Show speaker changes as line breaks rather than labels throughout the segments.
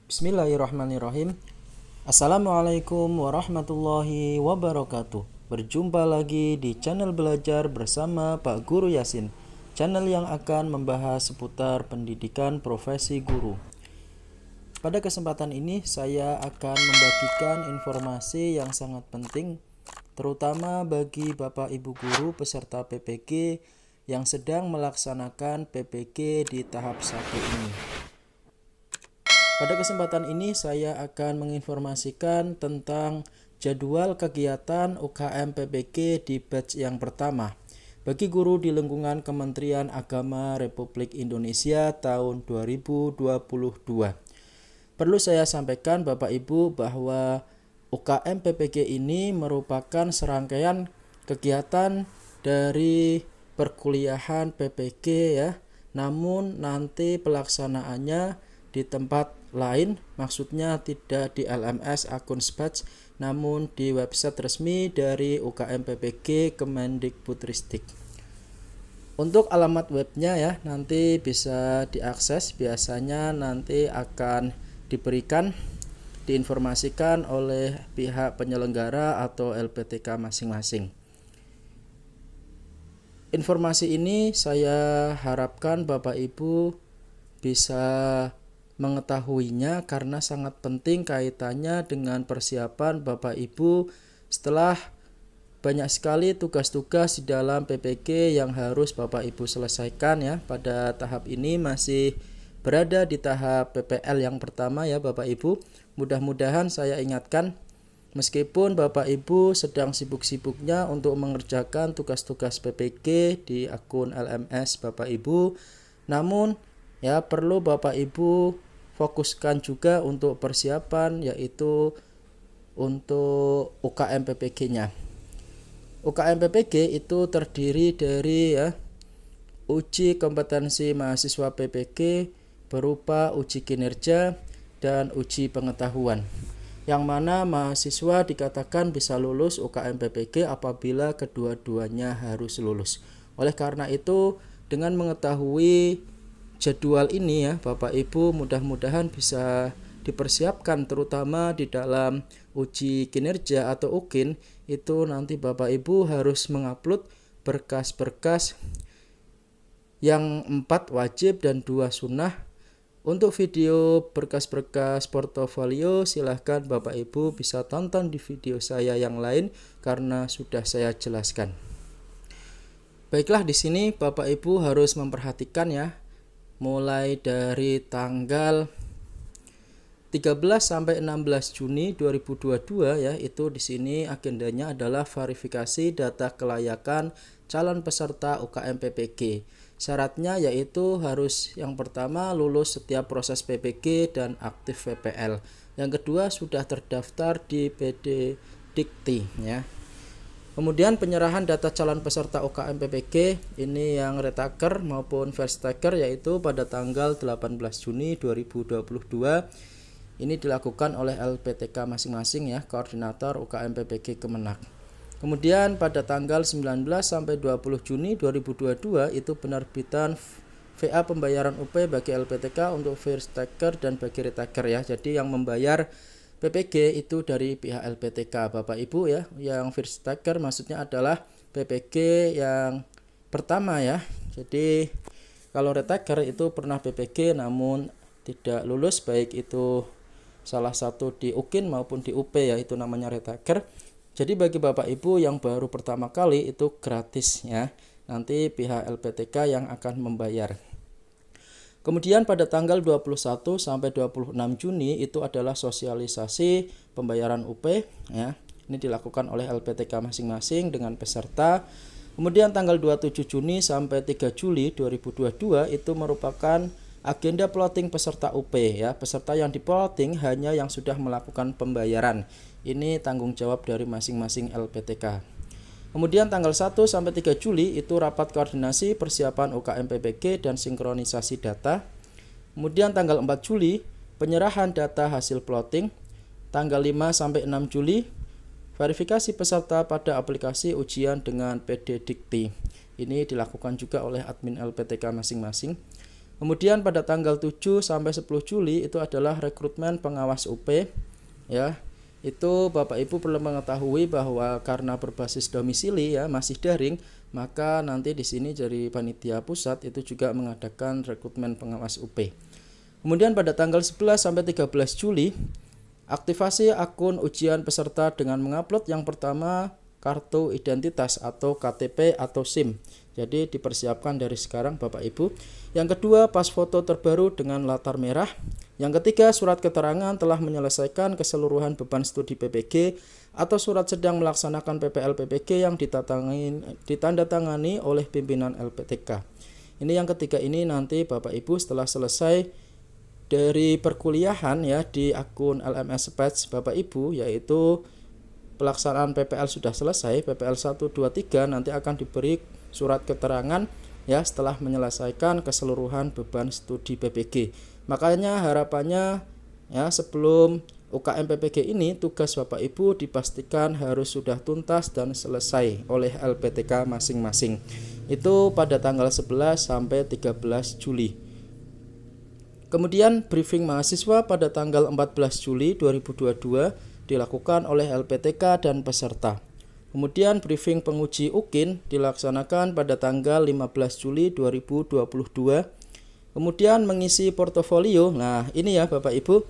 Bismillahirrahmanirrahim. Assalamualaikum warahmatullahi wabarakatuh. Berjumpa lagi di channel belajar bersama Pak Guru Yasin, channel yang akan membahas seputar pendidikan profesi guru. Pada kesempatan ini saya akan membagikan informasi yang sangat penting, terutama bagi Bapak Ibu guru peserta PPG yang sedang melaksanakan PPG di tahap 1 ini. Pada kesempatan ini saya akan menginformasikan tentang jadwal kegiatan UKM PPG di batch yang pertama bagi guru di lingkungan Kementerian Agama Republik Indonesia tahun 2022. Perlu saya sampaikan Bapak Ibu bahwa UKM PPG ini merupakan serangkaian kegiatan dari perkuliahan PPG ya. Namun nanti pelaksanaannya di tempat lain, maksudnya tidak di LMS akun Sbatch, namun di website resmi dari UKM PPG Kemendikbudristek. Untuk alamat webnya ya nanti bisa diakses, biasanya nanti akan diberikan, diinformasikan oleh pihak penyelenggara atau LPTK masing-masing. Informasi ini saya harapkan Bapak Ibu bisa mengetahuinya karena sangat penting kaitannya dengan persiapan Bapak Ibu setelah banyak sekali tugas-tugas di dalam PPG yang harus Bapak Ibu selesaikan ya. Pada tahap ini masih berada di tahap PPL yang pertama ya Bapak Ibu. Mudah-mudahan saya ingatkan, meskipun Bapak Ibu sedang sibuk-sibuknya untuk mengerjakan tugas-tugas PPG di akun LMS Bapak Ibu, namun ya perlu Bapak Ibu fokuskan juga untuk persiapan, yaitu untuk UKM PPG-nya. UKM PPG itu terdiri dari ya uji kompetensi mahasiswa PPG berupa uji kinerja dan uji pengetahuan, yang mana mahasiswa dikatakan bisa lulus UKM PPG apabila kedua-duanya harus lulus. Oleh karena itu, dengan mengetahui jadwal ini ya Bapak Ibu mudah-mudahan bisa dipersiapkan, terutama di dalam uji kinerja atau UKIN itu nanti Bapak Ibu harus mengupload berkas-berkas yang 4 wajib dan 2 sunnah. Untuk video berkas-berkas portofolio silahkan Bapak Ibu bisa tonton di video saya yang lain karena sudah saya jelaskan. Baiklah, di sini Bapak Ibu harus memperhatikan ya, mulai dari tanggal 13 sampai 16 Juni 2022 ya, itu di sini agendanya adalah verifikasi data kelayakan calon peserta UKM PPG. Syaratnya yaitu harus yang pertama lulus setiap proses PPG dan aktif VPL. Yang kedua sudah terdaftar di PD Dikti ya. Kemudian penyerahan data calon peserta UKM PPG ini yang retaker maupun first taker yaitu pada tanggal 18 Juni 2022 ini dilakukan oleh LPTK masing-masing ya, koordinator UKM PPG Kemenak. Kemudian pada tanggal 19 sampai 20 Juni 2022 itu penerbitan VA pembayaran UP bagi LPTK untuk first taker dan bagi retaker ya. Jadi yang membayar PPG itu dari pihak LPTK Bapak Ibu ya. Yang first taker maksudnya adalah PPG yang pertama ya. Jadi kalau retaker itu pernah PPG namun tidak lulus, baik itu salah satu di UKIN maupun di UP ya, itu namanya retaker. Jadi bagi Bapak Ibu yang baru pertama kali itu gratis ya. Nanti pihak LPTK yang akan membayar. Kemudian pada tanggal 21 sampai 26 Juni itu adalah sosialisasi pembayaran UP ya. Ini dilakukan oleh LPTK masing-masing dengan peserta. Kemudian tanggal 27 Juni sampai 3 Juli 2022 itu merupakan agenda plotting peserta UP ya. Peserta yang di-plotting hanya yang sudah melakukan pembayaran. Ini tanggung jawab dari masing-masing LPTK. Kemudian tanggal 1 sampai 3 Juli itu rapat koordinasi persiapan UKM PPG dan sinkronisasi data. Kemudian tanggal 4 Juli penyerahan data hasil plotting. Tanggal 5 sampai 6 Juli verifikasi peserta pada aplikasi ujian dengan PD Dikti. Ini dilakukan juga oleh admin LPTK masing-masing. Kemudian pada tanggal 7 sampai 10 Juli itu adalah rekrutmen pengawas UP ya. Itu Bapak Ibu perlu mengetahui bahwa karena berbasis domisili ya, masih daring, maka nanti di sini dari panitia pusat itu juga mengadakan rekrutmen pengawas UP. Kemudian pada tanggal 11 sampai 13 Juli aktivasi akun ujian peserta dengan mengupload yang pertama kartu identitas atau KTP atau SIM. Jadi dipersiapkan dari sekarang Bapak Ibu. Yang kedua, pas foto terbaru dengan latar merah. Yang ketiga, surat keterangan telah menyelesaikan keseluruhan beban studi PPG atau surat sedang melaksanakan PPL PPG yang ditandatangani oleh pimpinan LPTK. Ini yang ketiga ini nanti Bapak Ibu setelah selesai dari perkuliahan ya di akun LMS Batch Bapak Ibu, yaitu pelaksanaan PPL sudah selesai, PPL 1, 2, 3 nanti akan diberi surat keterangan ya setelah menyelesaikan keseluruhan beban studi PPG. Makanya harapannya ya sebelum UKM PPG ini tugas Bapak Ibu dipastikan harus sudah tuntas dan selesai oleh LPTK masing-masing. Itu pada tanggal 11 sampai 13 Juli. Kemudian briefing mahasiswa pada tanggal 14 Juli 2022 dilakukan oleh LPTK dan peserta. Kemudian briefing penguji UKIN dilaksanakan pada tanggal 15 Juli 2022. Kemudian mengisi portofolio. Nah, ini ya Bapak Ibu.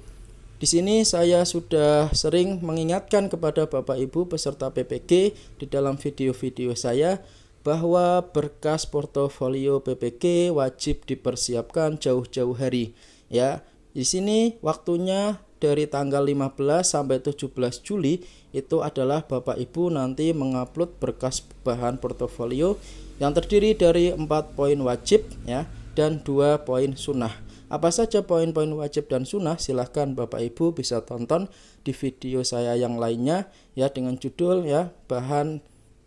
Di sini saya sudah sering mengingatkan kepada Bapak Ibu peserta PPG di dalam video-video saya bahwa berkas portofolio PPG wajib dipersiapkan jauh-jauh hari ya. Di sini waktunya dari tanggal 15 sampai 17 Juli itu adalah Bapak Ibu nanti mengupload berkas bahan portofolio yang terdiri dari 4 poin wajib ya dan 2 poin sunnah. Apa saja poin-poin wajib dan sunnah silahkan Bapak Ibu bisa tonton di video saya yang lainnya ya dengan judul ya bahan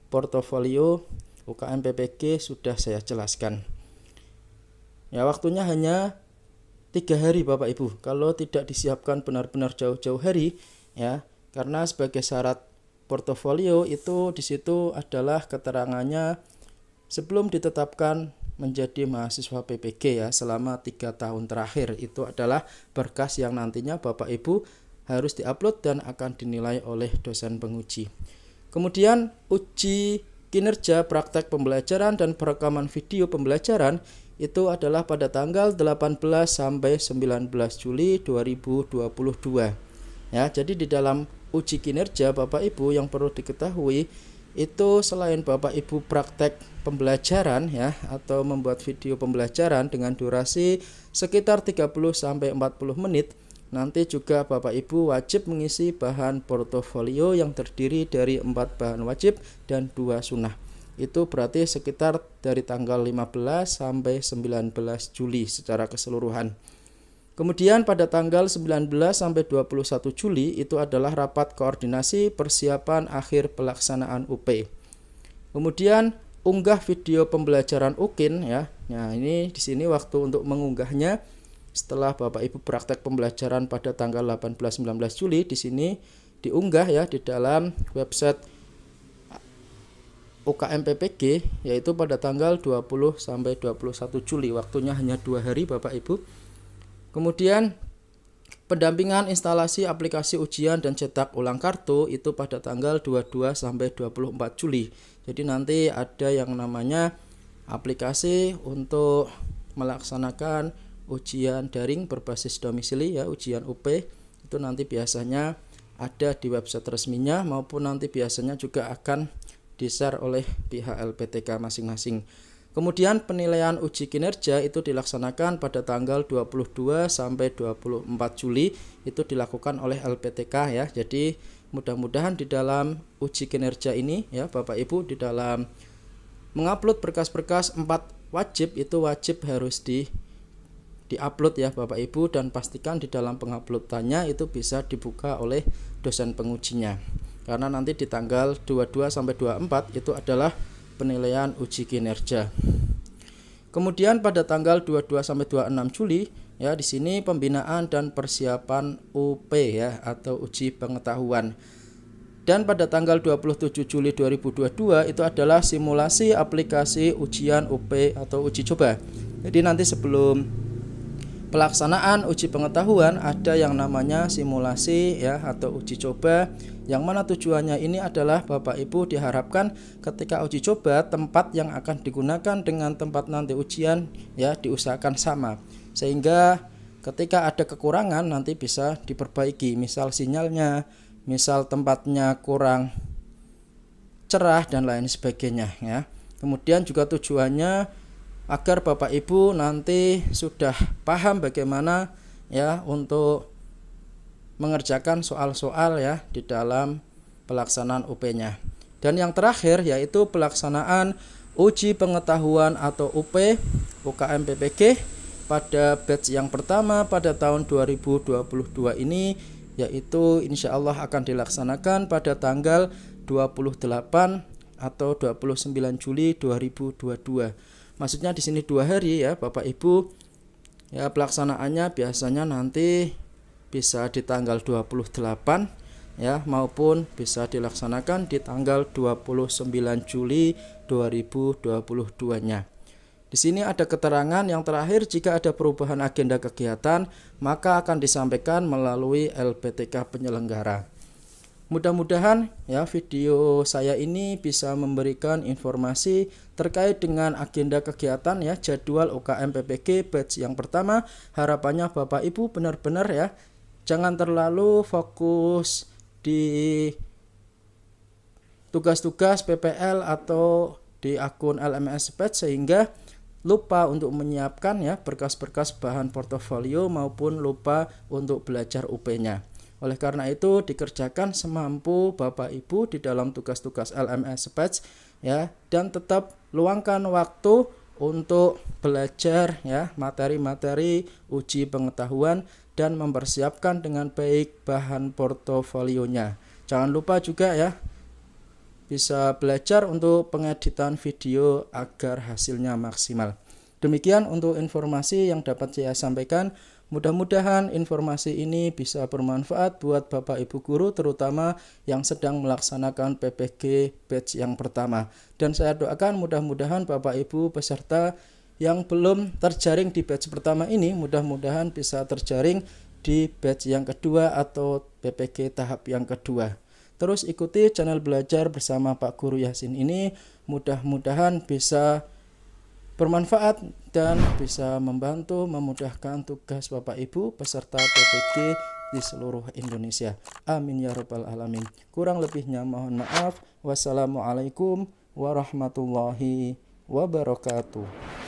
portofolio UKM PPG sudah saya jelaskan. Ya waktunya hanya 3 hari Bapak Ibu. Kalau tidak disiapkan benar-benar jauh-jauh hari ya, karena sebagai syarat portofolio itu di situ adalah keterangannya sebelum ditetapkan menjadi mahasiswa PPG ya selama 3 tahun terakhir. Itu adalah berkas yang nantinya Bapak Ibu harus diupload dan akan dinilai oleh dosen penguji. Kemudian uji kinerja praktek pembelajaran dan perekaman video pembelajaran itu adalah pada tanggal 18 sampai 19 Juli 2022. Ya, jadi di dalam uji kinerja Bapak Ibu yang perlu diketahui itu selain Bapak Ibu praktek pembelajaran ya atau membuat video pembelajaran dengan durasi sekitar 30 sampai 40 menit, nanti juga Bapak Ibu wajib mengisi bahan portofolio yang terdiri dari 4 bahan wajib dan 2 sunnah. Itu berarti sekitar dari tanggal 15 sampai 19 Juli secara keseluruhan. Kemudian pada tanggal 19 sampai 21 Juli itu adalah rapat koordinasi persiapan akhir pelaksanaan UP. Kemudian unggah video pembelajaran UKIN ya. Nah, ini di sini waktu untuk mengunggahnya setelah Bapak Ibu praktek pembelajaran pada tanggal 18-19 Juli di sini diunggah ya di dalam website UKM PPG yaitu pada tanggal 20 sampai 21 Juli. Waktunya hanya 2 hari Bapak Ibu. Kemudian pendampingan instalasi aplikasi ujian dan cetak ulang kartu itu pada tanggal 22 sampai 24 Juli. Jadi nanti ada yang namanya aplikasi untuk melaksanakan ujian daring berbasis domisili ya, ujian UP itu nanti biasanya ada di website resminya maupun nanti biasanya juga akan di-share oleh pihak LPTK masing-masing. Kemudian penilaian uji kinerja itu dilaksanakan pada tanggal 22 sampai 24 Juli itu dilakukan oleh LPTK ya. Jadi mudah-mudahan di dalam uji kinerja ini ya Bapak Ibu di dalam mengupload berkas-berkas 4 wajib itu wajib harus di-upload ya Bapak Ibu, dan pastikan di dalam penguploadannya itu bisa dibuka oleh dosen pengujinya. Karena nanti di tanggal 22 sampai 24 itu adalah penilaian uji kinerja. Kemudian pada tanggal 22 sampai 26 Juli ya di sini pembinaan dan persiapan UP ya atau uji pengetahuan. Dan pada tanggal 27 Juli 2022 itu adalah simulasi aplikasi ujian UP atau uji coba. Jadi nanti sebelum pelaksanaan uji pengetahuan ada yang namanya simulasi ya atau uji coba, yang mana tujuannya ini adalah Bapak Ibu diharapkan ketika uji coba tempat yang akan digunakan dengan tempat nanti ujian ya diusahakan sama, sehingga ketika ada kekurangan nanti bisa diperbaiki, misal sinyalnya, misal tempatnya kurang cerah dan lain sebagainya ya. Kemudian juga tujuannya agar Bapak Ibu nanti sudah paham bagaimana ya untuk mengerjakan soal-soal ya di dalam pelaksanaan UP-nya. Dan yang terakhir yaitu pelaksanaan uji pengetahuan atau UP UKM PPG pada batch yang pertama pada tahun 2022 ini, yaitu insya Allah akan dilaksanakan pada tanggal 28 atau 29 Juli 2022. Maksudnya di sini 2 hari ya Bapak Ibu. Ya pelaksanaannya biasanya nanti bisa di tanggal 28 ya maupun bisa dilaksanakan di tanggal 29 Juli 2022-nya. Di sini ada keterangan yang terakhir, jika ada perubahan agenda kegiatan maka akan disampaikan melalui LPTK penyelenggara. Mudah-mudahan ya video saya ini bisa memberikan informasi terkait dengan agenda kegiatan ya jadwal UKM PPG batch yang pertama. Harapannya Bapak Ibu benar-benar ya jangan terlalu fokus di tugas-tugas PPL atau di akun LMS batch sehingga lupa untuk menyiapkan ya berkas-berkas bahan portofolio maupun lupa untuk belajar UP-nya. Oleh karena itu dikerjakan semampu Bapak Ibu di dalam tugas-tugas LMS batch ya, dan tetap luangkan waktu untuk belajar ya materi-materi uji pengetahuan dan mempersiapkan dengan baik bahan portofolionya. Jangan lupa juga ya bisa belajar untuk pengeditan video agar hasilnya maksimal. Demikian untuk informasi yang dapat saya sampaikan. Mudah-mudahan informasi ini bisa bermanfaat buat Bapak Ibu guru terutama yang sedang melaksanakan PPG batch yang pertama. Dan saya doakan mudah-mudahan Bapak Ibu peserta yang belum terjaring di batch pertama ini mudah-mudahan bisa terjaring di batch yang kedua atau PPG tahap yang kedua. Terus ikuti channel belajar bersama Pak Guru Yasin ini, mudah-mudahan bisa bermanfaat dan bisa membantu memudahkan tugas Bapak Ibu peserta PPG di seluruh Indonesia. Amin ya rabbal alamin. Kurang lebihnya mohon maaf. Wassalamualaikum warahmatullahi wabarakatuh.